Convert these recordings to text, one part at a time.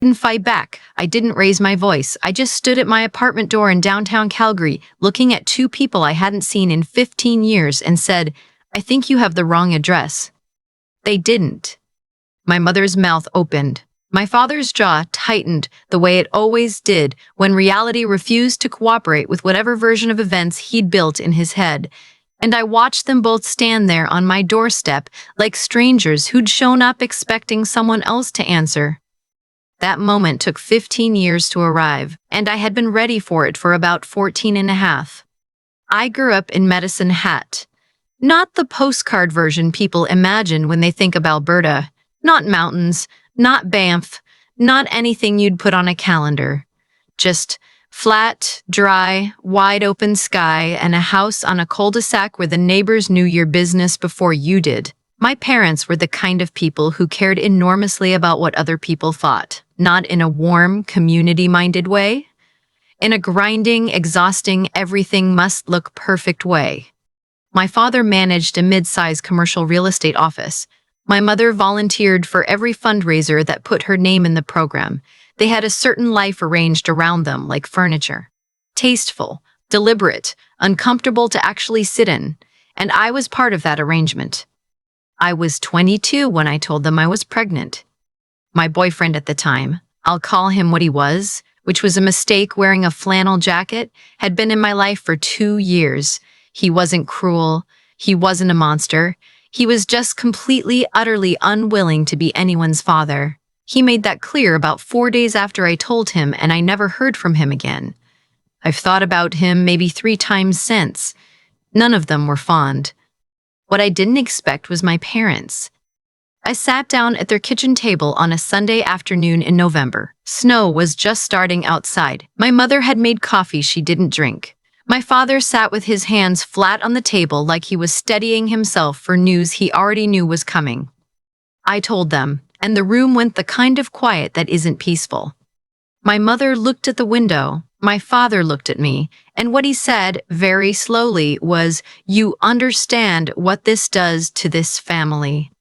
Didn't fight back. I didn't raise my voice. I just stood at my apartment door in downtown Calgary, looking at two people I hadn't seen in 15 years and said, "I think you have the wrong address." They didn't. My mother's mouth opened. My father's jaw tightened the way it always did when reality refused to cooperate with whatever version of events he'd built in his head. And I watched them both stand there on my doorstep like strangers who'd shown up expecting someone else to answer. That moment took 15 years to arrive, and I had been ready for it for about 14 and a half. I grew up in Medicine Hat. Not the postcard version people imagine when they think of Alberta. Not mountains, not Banff, not anything you'd put on a calendar. Just flat, dry, wide-open sky and a house on a cul-de-sac where the neighbors knew your business before you did. My parents were the kind of people who cared enormously about what other people thought, not in a warm, community-minded way, in a grinding, exhausting, everything-must-look-perfect way. My father managed a mid-sized commercial real estate office. My mother volunteered for every fundraiser that put her name in the program. They had a certain life arranged around them, like furniture. Tasteful, deliberate, uncomfortable to actually sit in, and I was part of that arrangement. I was 22 when I told them I was pregnant. My boyfriend at the time, I'll call him what he was, which was a mistake wearing a flannel jacket, had been in my life for 2 years. He wasn't cruel. He wasn't a monster. He was just completely, utterly unwilling to be anyone's father. He made that clear about 4 days after I told him, and I never heard from him again. I've thought about him maybe 3 times since. None of them were fond. What I didn't expect was my parents. I sat down at their kitchen table on a Sunday afternoon in November. Snow was just starting outside. My mother had made coffee she didn't drink. My father sat with his hands flat on the table like he was steadying himself for news he already knew was coming. I told them, and the room went the kind of quiet that isn't peaceful. My mother looked at the window. My father looked at me, and what he said, very slowly, was, "You understand what this does to this family."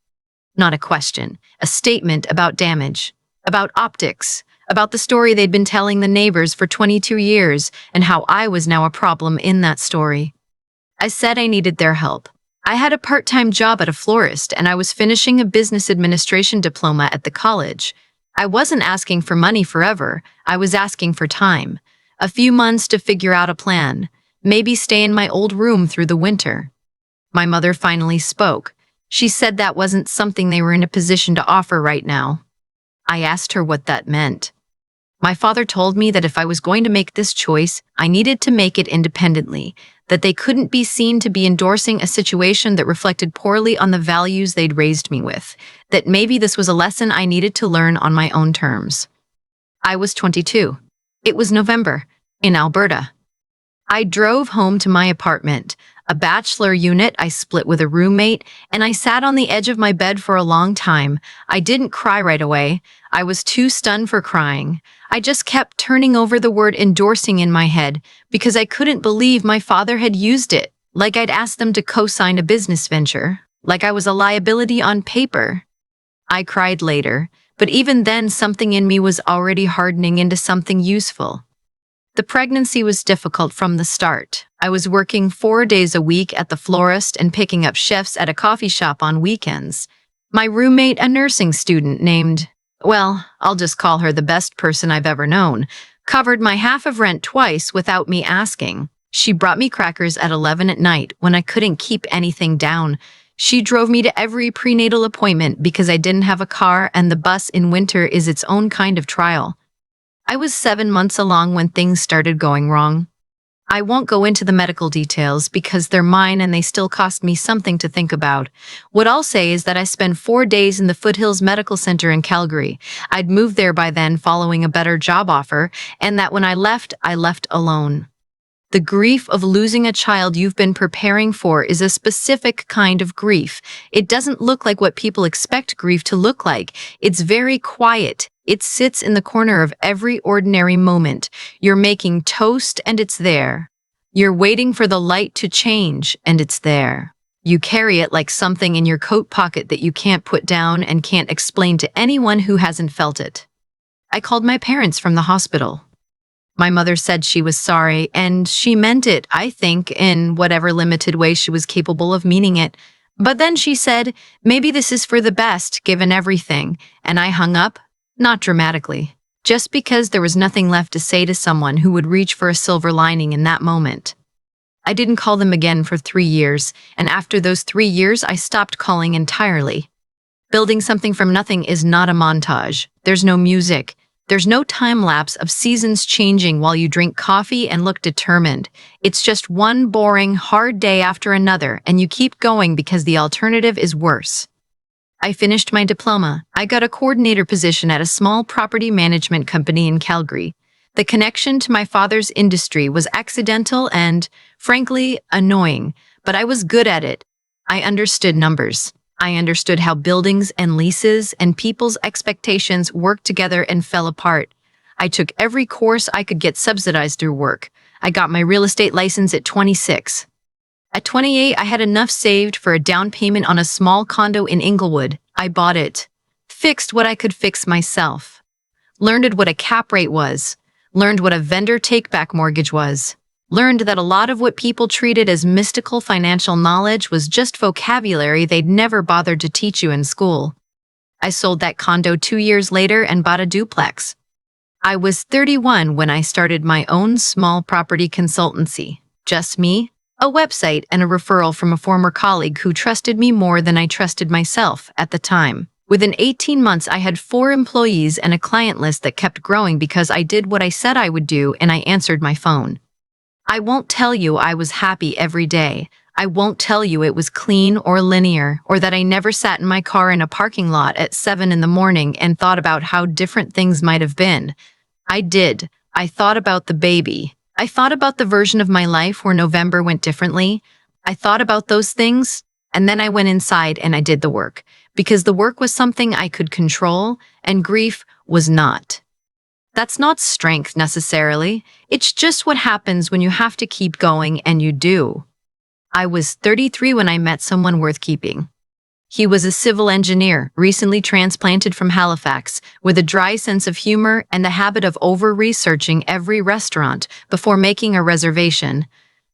Not a question, a statement about damage, about optics, about the story they'd been telling the neighbors for 22 years, and how I was now a problem in that story. I said I needed their help. I had a part-time job at a florist, and I was finishing a business administration diploma at the college. I wasn't asking for money forever. I was asking for time. A few months to figure out a plan. Maybe stay in my old room through the winter. My mother finally spoke. She said that wasn't something they were in a position to offer right now. I asked her what that meant. My father told me that if I was going to make this choice, I needed to make it independently, that they couldn't be seen to be endorsing a situation that reflected poorly on the values they'd raised me with, that maybe this was a lesson I needed to learn on my own terms. I was 22. It was November, in Alberta. I drove home to my apartment, a bachelor unit I split with a roommate, and I sat on the edge of my bed for a long time. I didn't cry right away. I was too stunned for crying. I just kept turning over the word endorsing in my head because I couldn't believe my father had used it, like I'd asked them to co-sign a business venture, like I was a liability on paper. I cried later, but even then something in me was already hardening into something useful. The pregnancy was difficult from the start. I was working 4 days a week at the florist and picking up shifts at a coffee shop on weekends. My roommate, a nursing student named, well, I'll just call her the best person I've ever known, covered my half of rent twice without me asking. She brought me crackers at 11 at night when I couldn't keep anything down. She drove me to every prenatal appointment because I didn't have a car, and the bus in winter is its own kind of trial. I was 7 months along when things started going wrong. I won't go into the medical details because they're mine and they still cost me something to think about. What I'll say is that I spent 4 days in the Foothills Medical Center in Calgary. I'd moved there by then following a better job offer, and that when I left alone. The grief of losing a child you've been preparing for is a specific kind of grief. It doesn't look like what people expect grief to look like. It's very quiet. It sits in the corner of every ordinary moment. You're making toast and it's there. You're waiting for the light to change and it's there. You carry it like something in your coat pocket that you can't put down and can't explain to anyone who hasn't felt it. I called my parents from the hospital. My mother said she was sorry, and she meant it, I think, in whatever limited way she was capable of meaning it. But then she said, maybe this is for the best, given everything, and I hung up, not dramatically, just because there was nothing left to say to someone who would reach for a silver lining in that moment. I didn't call them again for 3 years, and after those 3 years, I stopped calling entirely. Building something from nothing is not a montage. There's no music. There's no time lapse of seasons changing while you drink coffee and look determined. It's just one boring, hard day after another, and you keep going because the alternative is worse. I finished my diploma. I got a coordinator position at a small property management company in Calgary. The connection to my father's industry was accidental and, frankly, annoying, but I was good at it. I understood numbers. I understood how buildings and leases and people's expectations worked together and fell apart. I took every course I could get subsidized through work. I got my real estate license at 26. At 28, I had enough saved for a down payment on a small condo in Inglewood. I bought it. Fixed what I could fix myself. Learned what a cap rate was. Learned what a vendor take-back mortgage was. Learned that a lot of what people treated as mystical financial knowledge was just vocabulary they'd never bothered to teach you in school. I sold that condo 2 years later and bought a duplex. I was 31 when I started my own small property consultancy. Just me, a website, and a referral from a former colleague who trusted me more than I trusted myself at the time. Within 18 months, I had 4 employees and a client list that kept growing because I did what I said I would do and I answered my phone. I won't tell you I was happy every day. I won't tell you it was clean or linear, or that I never sat in my car in a parking lot at 7 in the morning and thought about how different things might have been. I did. I thought about the baby. I thought about the version of my life where November went differently. I thought about those things, and then I went inside and I did the work, because the work was something I could control, and grief was not. That's not strength necessarily. It's just what happens when you have to keep going, and you do. I was 33 when I met someone worth keeping. He was a civil engineer, recently transplanted from Halifax, with a dry sense of humor and the habit of over-researching every restaurant before making a reservation.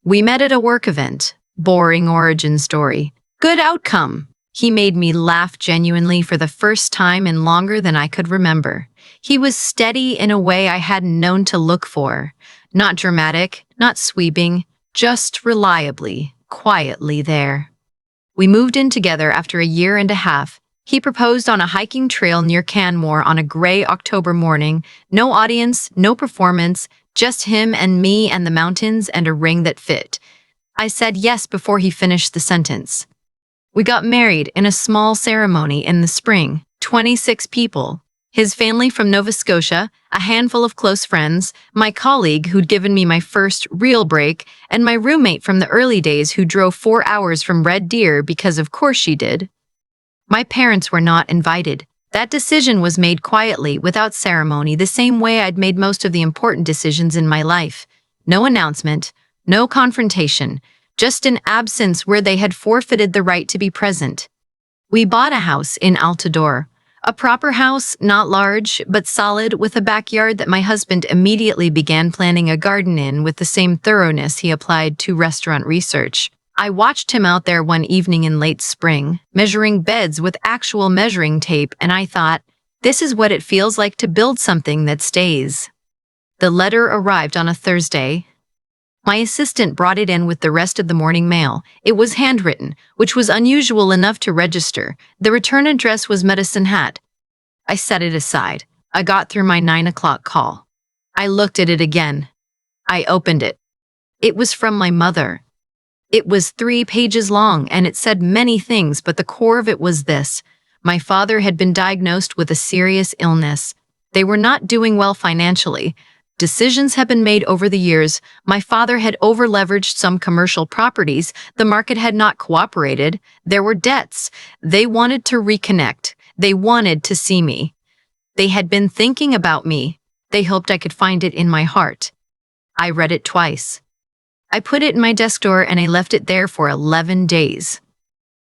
We met at a work event. Boring origin story. Good outcome. He made me laugh genuinely for the first time in longer than I could remember. He was steady in a way I hadn't known to look for. Not dramatic, not sweeping, just reliably, quietly there. We moved in together after a year and a half. He proposed on a hiking trail near Canmore on a gray October morning. No audience, no performance, just him and me and the mountains and a ring that fit. I said yes before he finished the sentence. We got married in a small ceremony in the spring, 26 people. His family from Nova Scotia, a handful of close friends, my colleague who'd given me my first real break, and my roommate from the early days who drove 4 hours from Red Deer because of course she did. My parents were not invited. That decision was made quietly, without ceremony, the same way I'd made most of the important decisions in my life. No announcement, no confrontation, just an absence where they had forfeited the right to be present. We bought a house in Altadore. A proper house, not large, but solid, with a backyard that my husband immediately began planning a garden in with the same thoroughness he applied to restaurant research. I watched him out there one evening in late spring, measuring beds with actual measuring tape, and I thought, this is what it feels like to build something that stays. The letter arrived on a Thursday. My assistant brought it in with the rest of the morning mail. It was handwritten, which was unusual enough to register. The return address was Medicine Hat. I set it aside. I got through my 9 o'clock call. I looked at it again. I opened it. It was from my mother. It was 3 pages long, and it said many things, but the core of it was this. My father had been diagnosed with a serious illness. They were not doing well financially. Decisions had been made over the years. My father had over-leveraged some commercial properties. The market had not cooperated. There were debts. They wanted to reconnect. They wanted to see me. They had been thinking about me. They hoped I could find it in my heart. I read it twice. I put it in my desk drawer and I left it there for 11 days.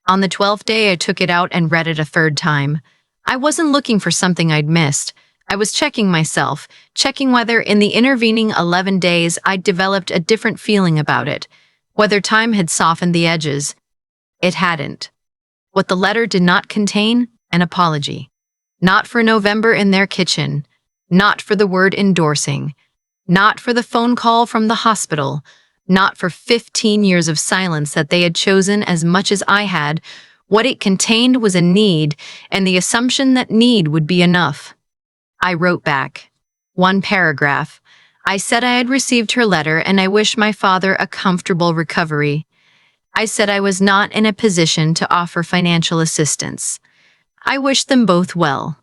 On the 12th day, I took it out and read it a third time. I wasn't looking for something I'd missed. I was checking myself, checking whether in the intervening 11 days I'd developed a different feeling about it, whether time had softened the edges. It hadn't. What the letter did not contain? An apology. Not for November in their kitchen, not for the word endorsing, not for the phone call from the hospital, not for 15 years of silence that they had chosen as much as I had. What it contained was a need, and the assumption that need would be enough. I wrote back. One paragraph. I said I had received her letter and I wished my father a comfortable recovery. I said I was not in a position to offer financial assistance. I wished them both well.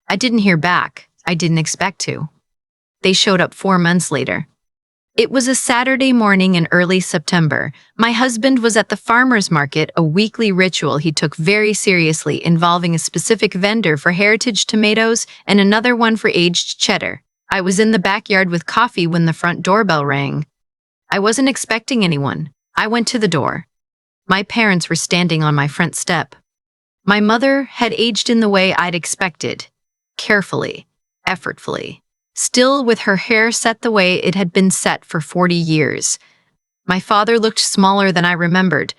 I didn't hear back. I didn't expect to. They showed up 4 months later. It was a Saturday morning in early September. My husband was at the farmer's market, a weekly ritual he took very seriously, involving a specific vendor for heritage tomatoes and another one for aged cheddar. I was in the backyard with coffee when the front doorbell rang. I wasn't expecting anyone. I went to the door. My parents were standing on my front step. My mother had aged in the way I'd expected, carefully, effortfully, still with her hair set the way it had been set for 40 years. My father looked smaller than I remembered.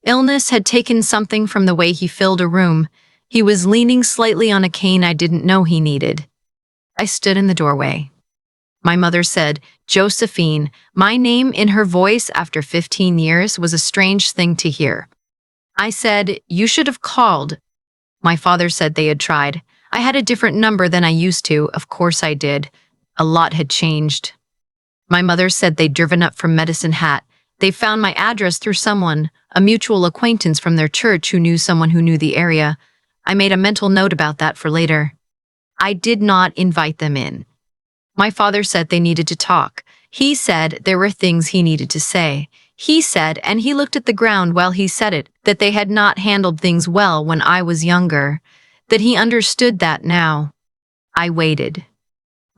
Illness had taken something from the way he filled a room. He was leaning slightly on a cane I didn't know he needed. I stood in the doorway. My mother said, "Josephine." My name in her voice after 15 years was a strange thing to hear. I said, "You should have called." My father said they had tried. I had a different number than I used to. Of course I did. A lot had changed. My mother said they'd driven up from Medicine Hat. They found my address through someone, a mutual acquaintance from their church who knew someone who knew the area. I made a mental note about that for later. I did not invite them in. My father said they needed to talk. He said there were things he needed to say. He said, and he looked at the ground while he said it, that they had not handled things well when I was younger, that he understood that now. I waited.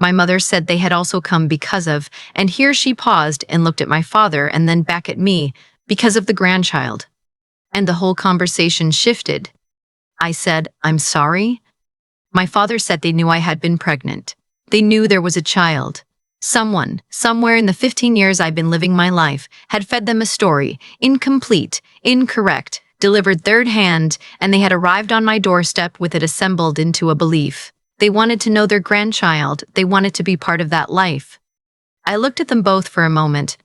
My mother said they had also come because of, and here she paused and looked at my father and then back at me, because of the grandchild. And the whole conversation shifted. I said, "I'm sorry." My father said they knew I had been pregnant. They knew there was a child. Someone, somewhere in the 15 years I've been living my life, had fed them a story, incomplete, incorrect, delivered third hand, and they had arrived on my doorstep with it assembled into a belief. They wanted to know their grandchild. They wanted to be part of that life. I looked at them both for a moment,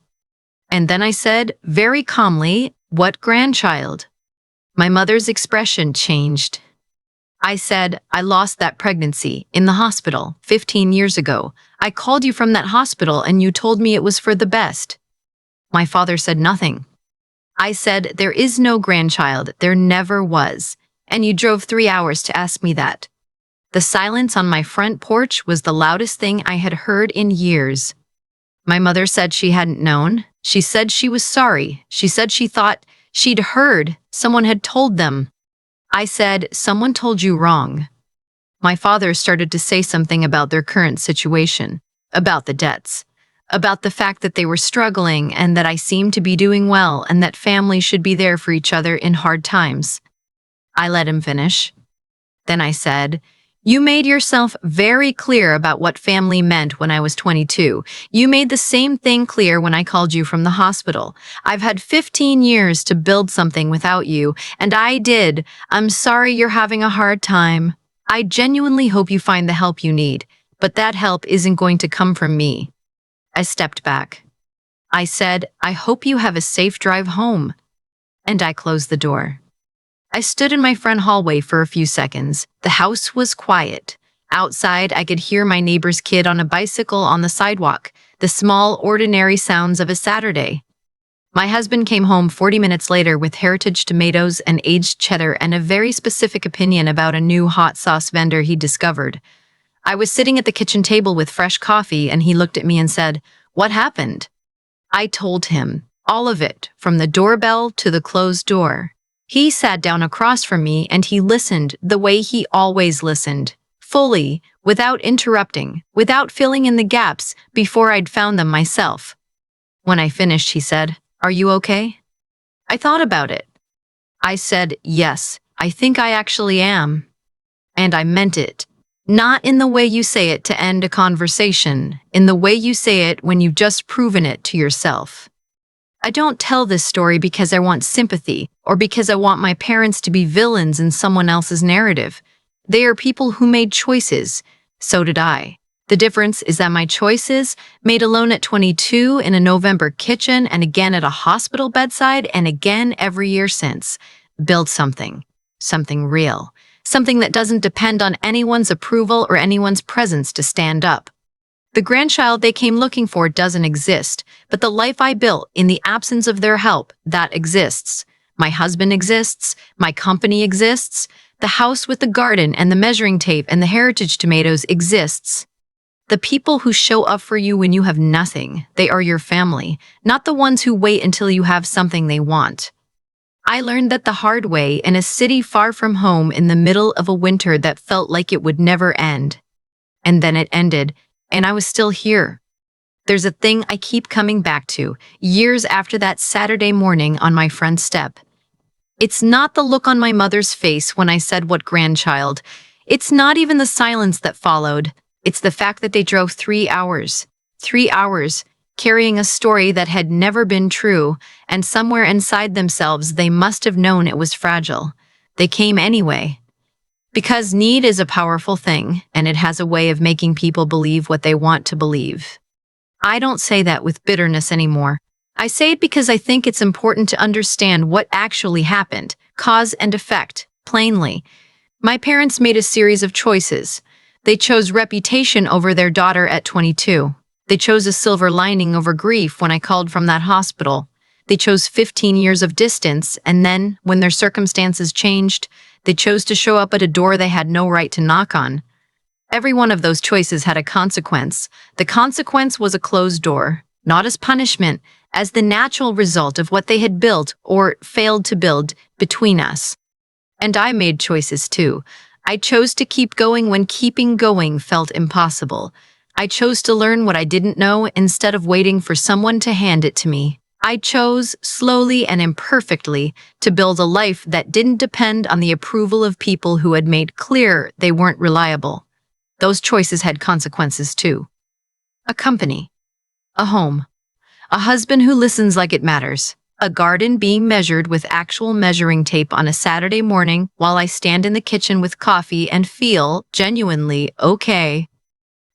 and then I said, very calmly, "What grandchild?" My mother's expression changed. I said, "I lost that pregnancy in the hospital 15 years ago. I called you from that hospital and you told me it was for the best." My father said nothing. I said, "There is no grandchild. There never was. And you drove 3 hours to ask me that." The silence on my front porch was the loudest thing I had heard in years. My mother said she hadn't known. She said she was sorry. She said she thought she'd heard someone had told them. I said, "Someone told you wrong." My father started to say something about their current situation, about the debts, about the fact that they were struggling and that I seemed to be doing well and that families should be there for each other in hard times. I let him finish. Then I said, "You made yourself very clear about what family meant when I was 22. You made the same thing clear when I called you from the hospital. I've had 15 years to build something without you, and I did. I'm sorry you're having a hard time. I genuinely hope you find the help you need, but that help isn't going to come from me." I stepped back. I said, "I hope you have a safe drive home." And I closed the door. I stood in my front hallway for a few seconds. The house was quiet. Outside, I could hear my neighbor's kid on a bicycle on the sidewalk, the small, ordinary sounds of a Saturday. My husband came home 40 minutes later with heritage tomatoes and aged cheddar and a very specific opinion about a new hot sauce vendor he'd discovered. I was sitting at the kitchen table with fresh coffee and he looked at me and said, "What happened?" I told him, all of it, from the doorbell to the closed door. He sat down across from me and he listened the way he always listened, fully, without interrupting, without filling in the gaps before I'd found them myself. When I finished, he said, "Are you okay?" I thought about it. I said, "Yes, I think I actually am." And I meant it. Not in the way you say it to end a conversation, in the way you say it when you've just proven it to yourself. I don't tell this story because I want sympathy or because I want my parents to be villains in someone else's narrative. They are people who made choices. So did I. The difference is that my choices, made alone at 22 in a November kitchen and again at a hospital bedside and again every year since, build something real, something that doesn't depend on anyone's approval or anyone's presence to stand up. The grandchild they came looking for doesn't exist, but the life I built in the absence of their help, that exists. My husband exists, my company exists, the house with the garden and the measuring tape and the heritage tomatoes exists. The people who show up for you when you have nothing, they are your family, not the ones who wait until you have something they want. I learned that the hard way in a city far from home in the middle of a winter that felt like it would never end. And then it ended, and I was still here. There's a thing I keep coming back to, years after that Saturday morning on my front step. It's not the look on my mother's face when I said what grandchild. It's not even the silence that followed. It's the fact that they drove 3 hours. 3 hours, carrying a story that had never been true, and somewhere inside themselves they must have known it was fragile. They came anyway. Because need is a powerful thing, and it has a way of making people believe what they want to believe. I don't say that with bitterness anymore. I say it because I think it's important to understand what actually happened, cause and effect, plainly. My parents made a series of choices. They chose reputation over their daughter at 22. They chose a silver lining over grief when I called from that hospital. They chose 15 years of distance, and then, when their circumstances changed, they chose to show up at a door they had no right to knock on. Every one of those choices had a consequence. The consequence was a closed door, not as punishment, as the natural result of what they had built or failed to build between us. And I made choices too. I chose to keep going when keeping going felt impossible. I chose to learn what I didn't know instead of waiting for someone to hand it to me. I chose, slowly and imperfectly, to build a life that didn't depend on the approval of people who had made clear they weren't reliable. Those choices had consequences too. A company. A home. A husband who listens like it matters. A garden being measured with actual measuring tape on a Saturday morning while I stand in the kitchen with coffee and feel genuinely okay.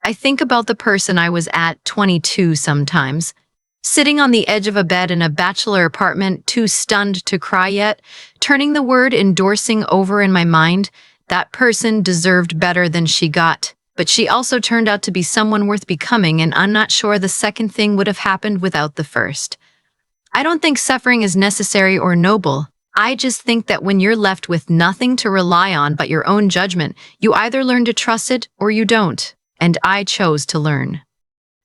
I think about the person I was at 22 sometimes, sitting on the edge of a bed in a bachelor apartment, too stunned to cry yet, turning the word endorsing over in my mind. That person deserved better than she got, but she also turned out to be someone worth becoming, and I'm not sure the second thing would have happened without the first. I don't think suffering is necessary or noble. I just think that when you're left with nothing to rely on but your own judgment, you either learn to trust it or you don't. And I chose to learn.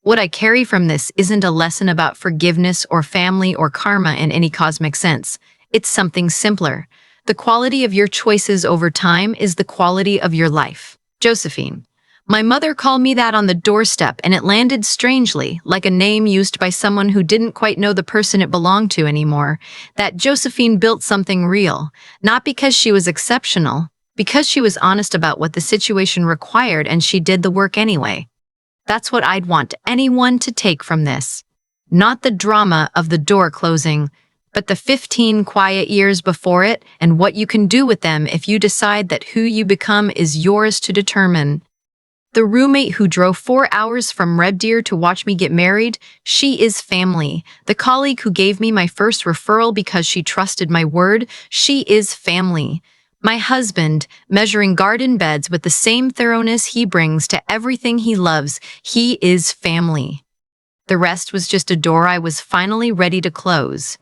What I carry from this isn't a lesson about forgiveness or family or karma in any cosmic sense. It's something simpler. The quality of your choices over time is the quality of your life. Josephine. My mother called me that on the doorstep, and it landed strangely, like a name used by someone who didn't quite know the person it belonged to anymore. That Josephine built something real, not because she was exceptional, because she was honest about what the situation required, and she did the work anyway. That's what I'd want anyone to take from this. Not the drama of the door closing, but the 15 quiet years before it and what you can do with them if you decide that who you become is yours to determine. The roommate who drove 4 hours from Red Deer to watch me get married, she is family. The colleague who gave me my first referral because she trusted my word, she is family. My husband, measuring garden beds with the same thoroughness he brings to everything he loves, he is family. The rest was just a door I was finally ready to close.